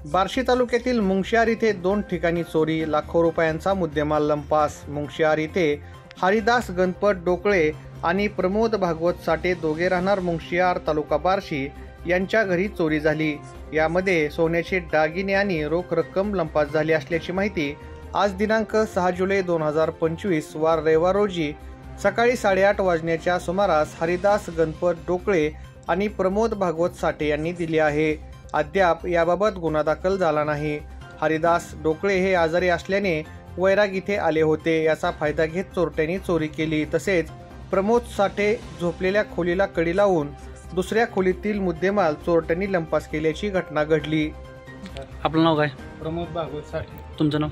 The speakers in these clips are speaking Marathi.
बार्शी तालुक्यातील मुंगशियार इथे 2 ठिकाणी चोरी, लाखो रुपयांचा मुद्देमाल लंपास। मुंगशियार इथे हरिदास गणपत डोकळे आणि प्रमोद भागवत साठे दोघे राहणार मुंगशियार तालुका बार्शी यांच्या घरी चोरी झाली। यामध्ये सोन्याचे दागिने आणि रोख रक्कम लंपास झाली असल्याची माहिती आज दिनांक 6 जुलै 2025 वार रविवार रोजी सकाळी 8:30 वाजण्याच्या सुमारास हरिदास गणपत डोकळे आणि प्रमोद भागवत साठे यांनी दिली आहे। अद्याप याबाबत गुन्हा दाखल झाला नाही। हरिदास डोकळे हे आजारी असल्याने वैराग इथे आले होते। याचा फायदा घेत चोरट्यांनी चोरी केली। तसेच प्रमोद साठे झोपलेल्या खोलीला कडी लावून दुसऱ्या खोलीतील मुद्देमाल चोरट्यांनी लंपास केल्याची घटना घडली। आपलं नाव काय? प्रमोद भागवत साठे। तुमचं नाव?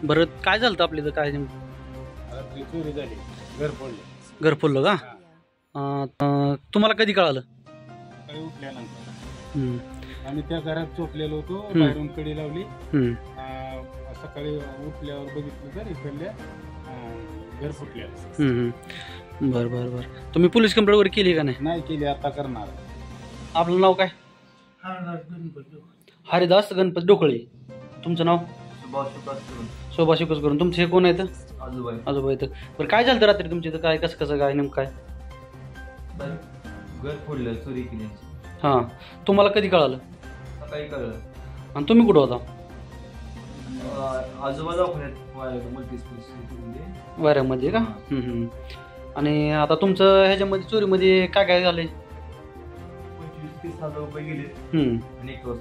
बरं, काय झालं आपल्या इथं? काय चोरी झाली, घर फोडलं। घर फोडलं का? तुम्हाला कधी कळालं? सकाळी उठल्यानंतर आम्ही त्या घरात झोपलेलो होतो, बाहेरून कडी लावली। सकाळी उठल्यावर बघितलं तर इकडल्या घर फुटलं। बरं बरं बरं, तुम्ही पोलीस कंप्लेंट वगैरे केली का नाही? नाही केली, आता करणार। आपलं नाव काय? हरिदास गणपत डोकळे। तुमचं नाव? सुभाष करून। तुमचे कोण आहेत? आजोबा आहेत। बरं, काय झालं रात्री तुमच्या इथं? काय कसं काय नेमकं काय? घर फोडलं, चोरी केली। हां, तुम्हाला कधी कळालं? सकाळी कळलं। आणि तुम्ही कुठं होता? आजोबा दवाखान्यात वाऱ्यामध्ये का? आणि आता तुमचं ह्याच्यामध्ये चोरीमध्ये काय काय झालंय? 25-30 हजार रुपये गेले आणि 1 वर्ष